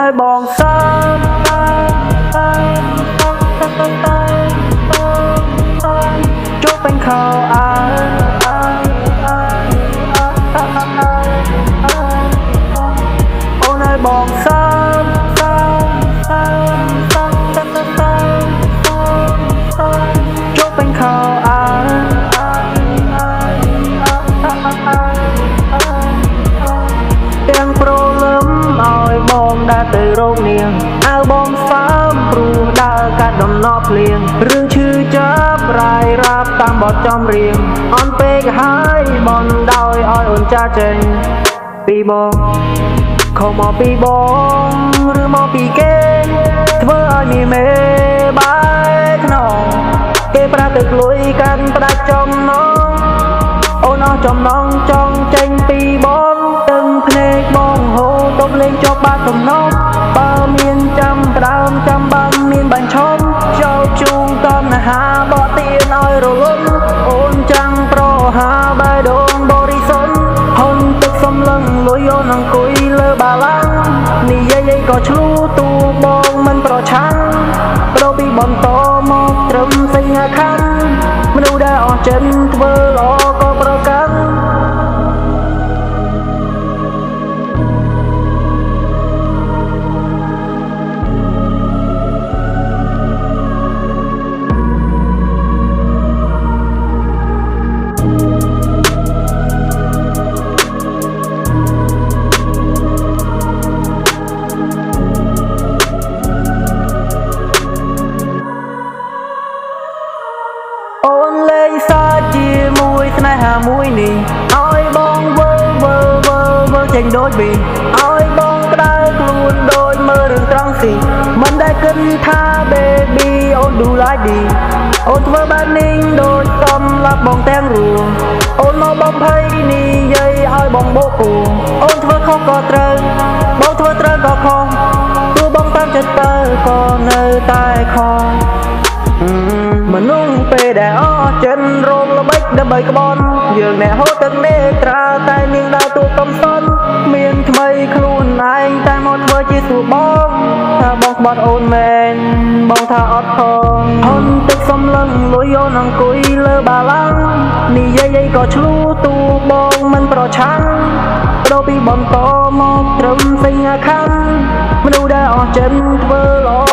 ឲ្យបងសើមចូលពេញខោអាអូនឲ្យបងសើមចូលពេញខោអាទាំងប្រលឹមឲ្យបងដើរទៅរោងនាងអើបងសើមព្រោះដើរកាត់ដំណក់ភ្លៀងរឿងឈឺចាប់រាយរាប់តាមបទចំរៀងអន់ពេកហើយបនដោយឲ្យអូនចាចេញពីបងខំមកពីបងឬមកពីគេធ្វើឲ្យមានមេបាយខ្នងគេប្រាប់ទៅក្លួយកាន់ផ្ដាច់ចំណងអូនអស់ចំណងចង់ចេញពីបងទឹកភ្នែកបងហូរទប់លេងចប់បាត់ទំនប់បើមានចាំក្តើមចាំបានមានបាញ់ឈំចូលជូងតណ្ហាបកទៀនឲ្យរលំអូនចាំងប្រហាបេះដូងបរិសុទ្ធហុនទឹកសំឡឹងលុយអូនអង្គុយលើបាឡាំងនិយាយក៏ឆ្លូទូបងមិនប្រឆាំងប្រពីបន្តមកត្រឹមសញ្ញាខណ្ឌមនុស្សដែលអស់ចិនធ្វើល្អក៏ប្រកាន់អូនលេងសើចជាមួយស្នេហាមួយនេះឲ្យបងវើចេញដូចប៊ីឲ្យបងក្តៅខ្លួនដូចមើលរឿងត្រង់ស៊ីមិនដែលគិតថា baby អូន do like this អូនធ្វើបែបនេះដូចកំឡាប់បងទាំងរួមអូនមកបំភ័យនិយាយឲ្យបងបោកគូអូនធ្វើខុសក៏ត្រូវបងធ្វើត្រូវក៏ខុសទោះបងតាមចិត្តទៅក៏នៅតែខុសមនុស្សពេលដែលអស់ចិនរោងល្បិចដើម្បីក្បន់យើងអ្នកហូតទឹកនេត្រាតែនាងដើរទូកំសត់មានថ្មីខ្លួនឯងតែមកធ្វើជាសួរបងថាបងក្បត់អូនមែនបងថាអត់ផងហុនទឹកសំឡឹងលុយអូនអង្គុយលើបាឡាំងនិយាយក៏ឆ្លូទូបងមិនប្រឆាំងប្រពីបន្តមកត្រឹមសញ្ញាខណ្ឌមនុស្សដែលអស់ចិនធ្វើល្អ